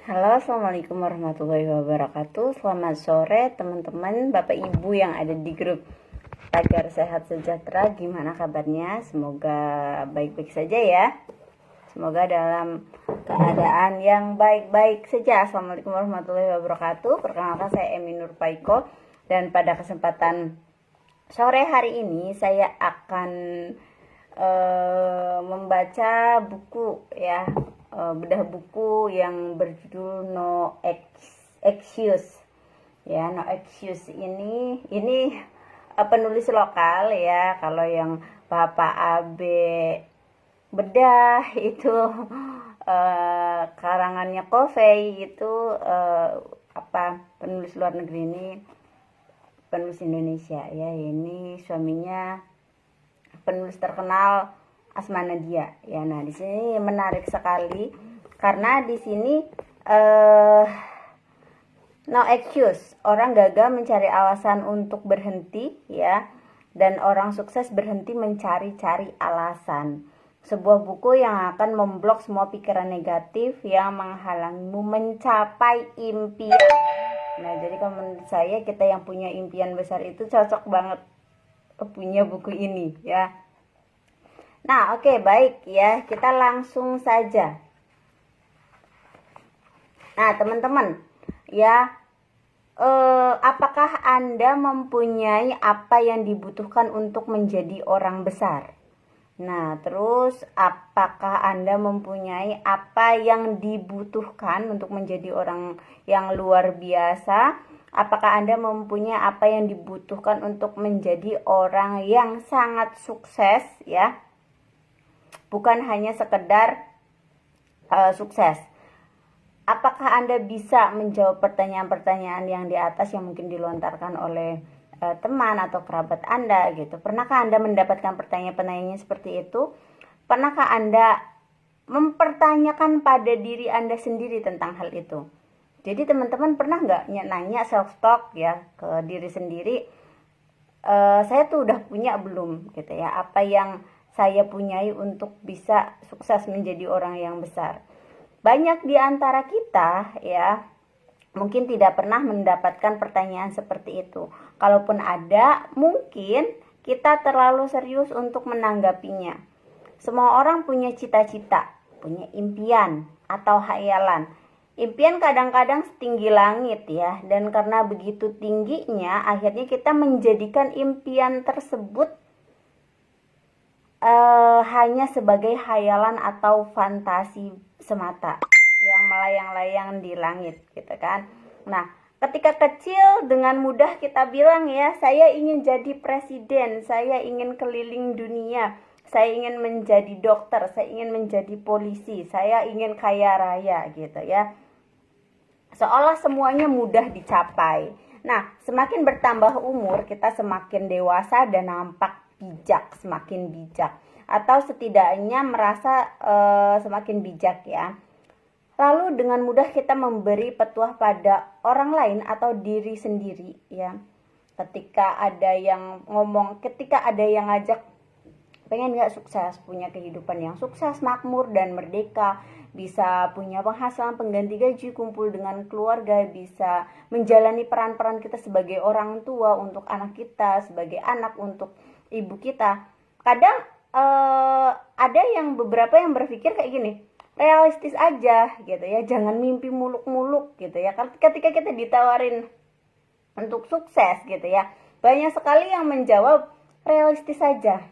Halo, assalamualaikum warahmatullahi wabarakatuh. Selamat sore teman-teman, bapak ibu yang ada di grup Tagar Sehat Sejahtera. Gimana kabarnya? Semoga baik-baik saja ya. Semoga dalam keadaan yang baik-baik saja. Assalamualaikum warahmatullahi wabarakatuh. Perkenalkan, saya Emi Nur Paiko. Dan pada kesempatan sore hari ini saya akan membaca buku ya, bedah buku yang berjudul No Excuse ya. No Excuse ini penulis lokal ya. Kalau yang Bapak Abe bedah itu karangannya Covey itu penulis luar negeri, ini penulis Indonesia ya. Ini suaminya penulis terkenal Asma Nadia ya. Nah, di sini menarik sekali karena di sini no excuse, orang gagal mencari alasan untuk berhenti ya, dan orang sukses berhenti mencari-cari alasan. Sebuah buku yang akan memblok semua pikiran negatif yang menghalangimu mencapai impian. Nah, jadi kalau menurut saya, kita yang punya impian besar itu cocok banget punya buku ini ya. Nah, oke, baik ya, kita langsung saja. Nah, teman-teman ya, apakah Anda mempunyai apa yang dibutuhkan untuk menjadi orang besar? Nah, terus apakah Anda mempunyai apa yang dibutuhkan untuk menjadi orang yang luar biasa? Apakah Anda mempunyai apa yang dibutuhkan untuk menjadi orang yang sangat sukses ya? Bukan hanya sekedar sukses. Apakah Anda bisa menjawab pertanyaan-pertanyaan yang di atas yang mungkin dilontarkan oleh teman atau kerabat Anda gitu? Pernahkah Anda mendapatkan pertanyaan-pertanyaan seperti itu? Pernahkah Anda mempertanyakan pada diri Anda sendiri tentang hal itu? Jadi teman-teman pernah nggak nanya self-talk ya ke diri sendiri, saya tuh udah punya belum gitu ya, apa yang saya punyai untuk bisa sukses menjadi orang yang besar. Banyak di antara kita ya mungkin tidak pernah mendapatkan pertanyaan seperti itu. Kalaupun ada, mungkin kita terlalu serius untuk menanggapinya. Semua orang punya cita-cita, punya impian atau khayalan. Impian kadang-kadang setinggi langit ya, dan karena begitu tingginya, akhirnya kita menjadikan impian tersebut hanya sebagai khayalan atau fantasi semata yang melayang-layang di langit gitu kan. Nah, ketika kecil dengan mudah kita bilang ya, saya ingin jadi presiden, saya ingin keliling dunia, saya ingin menjadi dokter, saya ingin menjadi polisi, saya ingin kaya raya gitu ya. Seolah semuanya mudah dicapai. Nah, semakin bertambah umur, kita semakin dewasa dan nampak bijak, semakin bijak, atau setidaknya merasa semakin bijak ya. Lalu dengan mudah kita memberi petuah pada orang lain atau diri sendiri ya. Ketika ada yang ngajak, pengen gak sukses, punya kehidupan yang sukses, makmur dan merdeka, bisa punya penghasilan pengganti gaji, kumpul dengan keluarga, bisa menjalani peran-peran kita sebagai orang tua untuk anak kita, sebagai anak untuk ibu kita. Kadang ada yang beberapa yang berpikir kayak gini, realistis aja gitu ya, jangan mimpi muluk-muluk gitu ya. Ketika kita ditawarin untuk sukses gitu ya, banyak sekali yang menjawab realistis saja,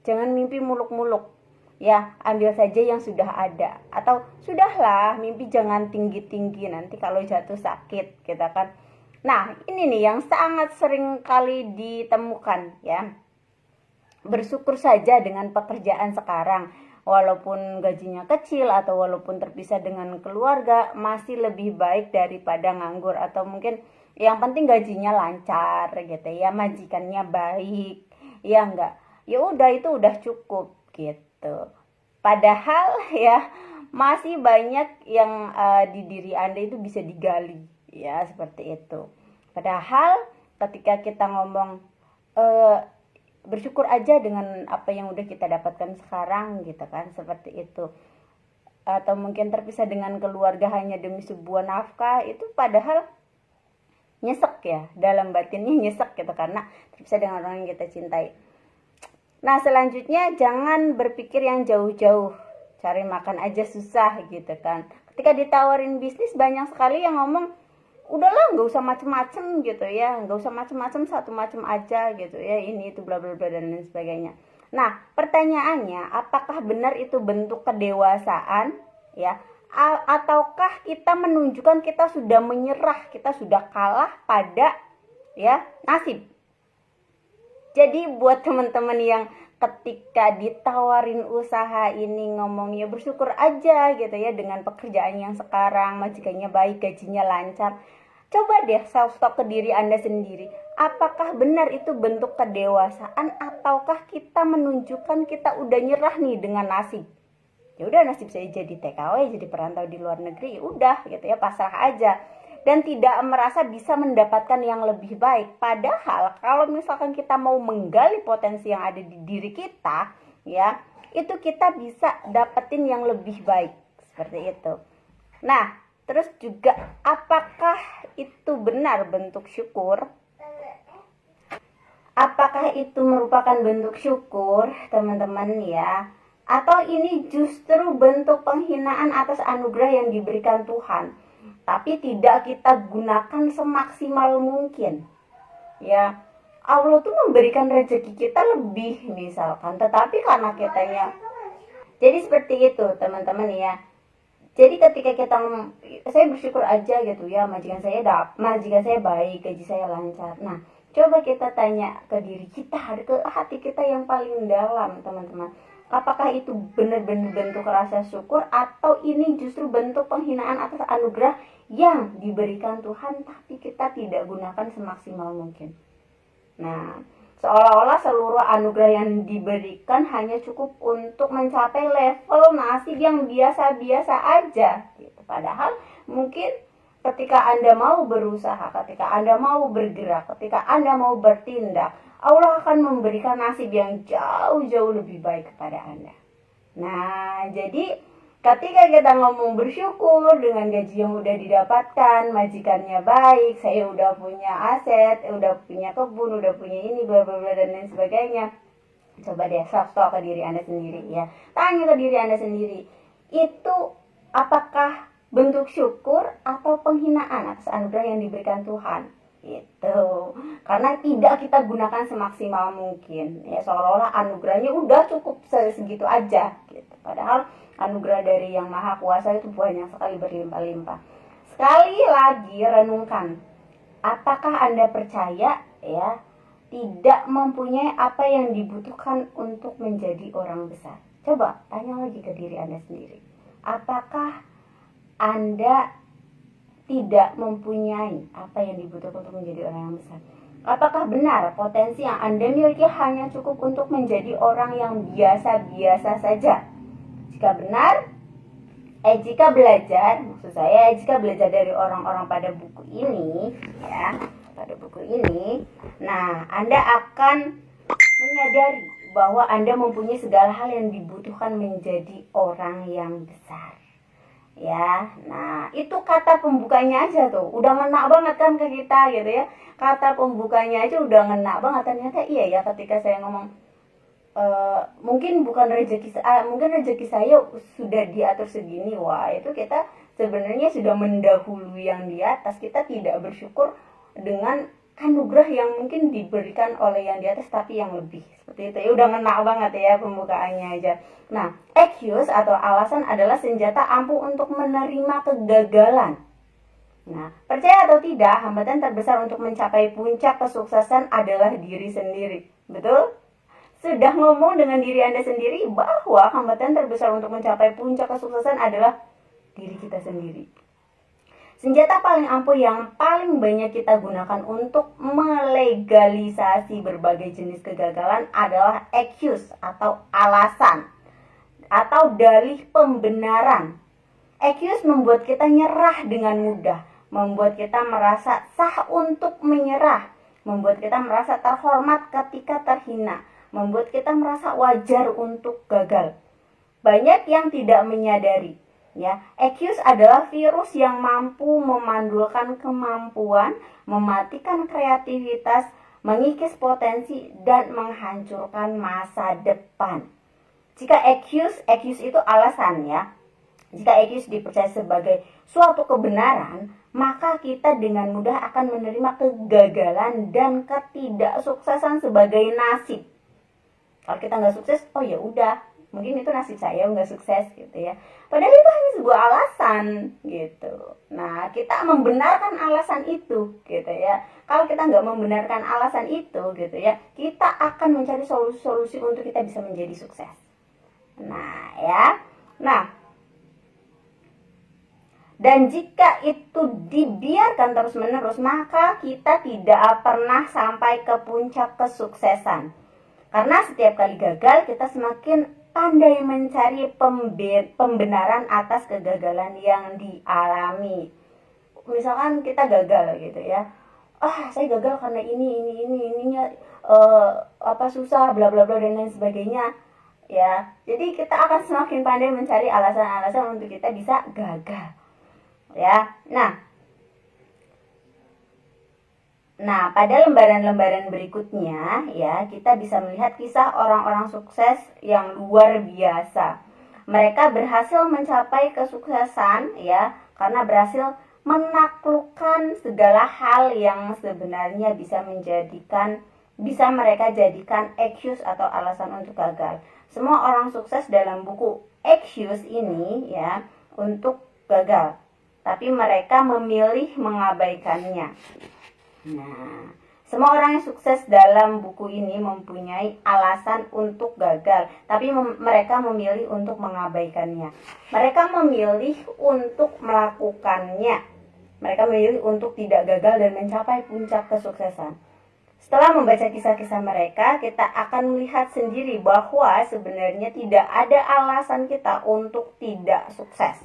jangan mimpi muluk-muluk ya, ambil saja yang sudah ada, atau sudahlah mimpi jangan tinggi-tinggi, nanti kalau jatuh sakit gitu kan. Nah, ini nih yang sangat sering kali ditemukan ya. Bersyukur saja dengan pekerjaan sekarang, walaupun gajinya kecil atau walaupun terpisah dengan keluarga, masih lebih baik daripada nganggur. Atau mungkin yang penting gajinya lancar gitu ya, majikannya baik ya, enggak, ya udah, itu udah cukup gitu. Padahal ya masih banyak yang di diri Anda itu bisa digali ya, seperti itu. Padahal ketika kita ngomong bersyukur aja dengan apa yang udah kita dapatkan sekarang gitu kan, seperti itu. atau mungkin terpisah dengan keluarga hanya demi sebuah nafkah, itu padahal nyesek ya, dalam batinnya nyesek gitu, karena terpisah dengan orang yang kita cintai. Nah selanjutnya, jangan berpikir yang jauh-jauh, cari makan aja susah gitu kan. Ketika ditawarin bisnis, banyak sekali yang ngomong, udahlah nggak usah macem-macem gitu ya, nggak usah macem-macem, satu macem aja gitu ya, ini itu bla bla bla dan lain sebagainya. Nah pertanyaannya, apakah benar itu bentuk kedewasaan ya, ataukah kita menunjukkan kita sudah menyerah, kita sudah kalah pada ya nasib. Jadi buat teman-teman yang ketika ditawarin usaha ini ngomongnya bersyukur aja gitu ya dengan pekerjaan yang sekarang, majikannya baik, gajinya lancar. Coba deh self talk ke diri Anda sendiri. Apakah benar itu bentuk kedewasaan, ataukah kita menunjukkan kita udah nyerah nih dengan nasib? Ya udah, nasib saya jadi TKW, jadi perantau di luar negeri, ya udah gitu ya, pasrah aja. Dan tidak merasa bisa mendapatkan yang lebih baik. Padahal kalau misalkan kita mau menggali potensi yang ada di diri kita, ya, itu kita bisa dapetin yang lebih baik. Seperti itu. Nah, terus juga apakah itu benar bentuk syukur? Apakah itu merupakan bentuk syukur, teman-teman ya? Atau ini justru bentuk penghinaan atas anugerah yang diberikan Tuhan, tapi tidak kita gunakan semaksimal mungkin. Ya, Allah tuh memberikan rezeki kita lebih misalkan, tetapi karena kitanya. Jadi seperti itu, teman-teman ya. Jadi ketika kita, saya bersyukur aja gitu ya, majikan saya baik, gaji saya lancar. Nah, coba kita tanya ke diri kita, ke hati kita yang paling dalam, teman-teman. Apakah itu benar-benar bentuk rasa syukur, atau ini justru bentuk penghinaan atas anugerah yang diberikan Tuhan, tapi kita tidak gunakan semaksimal mungkin. Nah, seolah-olah seluruh anugerah yang diberikan hanya cukup untuk mencapai level nasib yang biasa-biasa aja gitu. Padahal mungkin ketika Anda mau berusaha, ketika Anda mau bergerak, ketika Anda mau bertindak, Allah akan memberikan nasib yang jauh-jauh lebih baik kepada Anda. Nah, jadi ketika kita ngomong bersyukur dengan gaji yang udah didapatkan, majikannya baik, saya udah punya aset, udah punya kebun, udah punya ini, bla bla bla dan lain sebagainya. Coba deh self talk ke diri Anda sendiri ya. Tanya ke diri Anda sendiri, itu apakah bentuk syukur atau penghinaan atas anugerah yang diberikan Tuhan? Gitu. Karena tidak kita gunakan semaksimal mungkin. Ya, seolah-olah anugerahnya udah cukup segitu aja gitu. Padahal anugerah dari Yang Maha Kuasa itu banyak sekali, berlimpah-limpah. Sekali lagi renungkan, apakah Anda percaya ya tidak mempunyai apa yang dibutuhkan untuk menjadi orang besar? Coba tanya lagi ke diri Anda sendiri. Apakah Anda tidak mempunyai apa yang dibutuhkan untuk menjadi orang yang besar? Apakah benar potensi yang Anda miliki hanya cukup untuk menjadi orang yang biasa-biasa saja? Jika benar, jika belajar, maksud saya jika belajar dari orang-orang pada buku ini, ya, pada buku ini, nah Anda akan menyadari bahwa Anda mempunyai segala hal yang dibutuhkan menjadi orang yang besar. Ya, nah itu kata pembukanya aja tuh, udah ngena banget kan ke kita gitu ya. Kata pembukanya aja udah ngena banget, ternyata iya ya ketika saya ngomong, mungkin rezeki saya sudah diatur segini. Wah, itu kita sebenarnya sudah mendahului yang di atas. Kita tidak bersyukur dengan anugerah yang mungkin diberikan oleh yang di atas, tapi yang lebih. Seperti itu ya, udah ngena banget ya pembukaannya aja. Nah, excuse atau alasan adalah senjata ampuh untuk menerima kegagalan. Nah, percaya atau tidak, hambatan terbesar untuk mencapai puncak kesuksesan adalah diri sendiri. Betul? Sudah ngomong dengan diri Anda sendiri bahwa hambatan terbesar untuk mencapai puncak kesuksesan adalah diri kita sendiri. Senjata paling ampuh yang paling banyak kita gunakan untuk melegalisasi berbagai jenis kegagalan adalah excuse atau alasan atau dalih pembenaran. Excuse membuat kita nyerah dengan mudah, membuat kita merasa sah untuk menyerah, membuat kita merasa terhormat ketika terhina, membuat kita merasa wajar untuk gagal. Banyak yang tidak menyadari Ya, Equus adalah virus yang mampu memandulkan kemampuan, mematikan kreativitas, mengikis potensi, dan menghancurkan masa depan. Jika Equus itu alasan ya. Jika Equus dipercaya sebagai suatu kebenaran, maka kita dengan mudah akan menerima kegagalan dan ketidaksuksesan sebagai nasib. Kalau kita nggak sukses, oh ya udah, mungkin itu nasib saya nggak sukses gitu ya. Padahal itu hanya sebuah alasan gitu. Nah, kita membenarkan alasan itu gitu ya. Kalau kita nggak membenarkan alasan itu gitu ya, kita akan mencari solusi-solusi untuk kita bisa menjadi sukses. Nah ya, dan jika itu dibiarkan terus-menerus, maka kita tidak pernah sampai ke puncak kesuksesan. Karena setiap kali gagal, kita semakin pandai mencari pembenaran atas kegagalan yang dialami. Misalkan kita gagal gitu ya. Saya gagal karena ininya susah, bla bla bla dan lain sebagainya. Ya, jadi kita akan semakin pandai mencari alasan-alasan untuk kita bisa gagal. Ya. Nah, pada lembaran-lembaran berikutnya ya, kita bisa melihat kisah orang-orang sukses yang luar biasa. Mereka berhasil mencapai kesuksesan ya, karena berhasil menaklukkan segala hal yang sebenarnya bisa mereka jadikan excuse atau alasan untuk gagal. Semua orang sukses dalam buku Excuse ini ya untuk gagal, tapi mereka memilih mengabaikannya. Nah, semua orang yang sukses dalam buku ini mempunyai alasan untuk gagal, tapi mereka memilih untuk mengabaikannya. Mereka memilih untuk melakukannya. Mereka memilih untuk tidak gagal dan mencapai puncak kesuksesan. Setelah membaca kisah-kisah mereka, kita akan melihat sendiri bahwa sebenarnya tidak ada alasan kita untuk tidak sukses.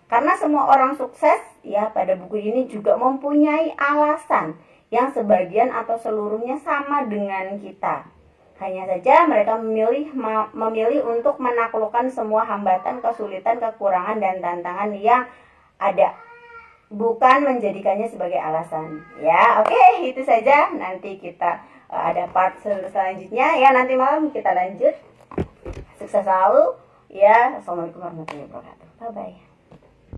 Karena semua orang sukses ya pada buku ini juga mempunyai alasan yang sebagian atau seluruhnya sama dengan kita. Hanya saja mereka memilih untuk menaklukkan semua hambatan, kesulitan, kekurangan, dan tantangan yang ada, bukan menjadikannya sebagai alasan. Ya, oke, itu saja. Nanti kita ada part selanjutnya ya, nanti malam kita lanjut. Sukses selalu ya. Assalamualaikum warahmatullahi wabarakatuh. Bye bye.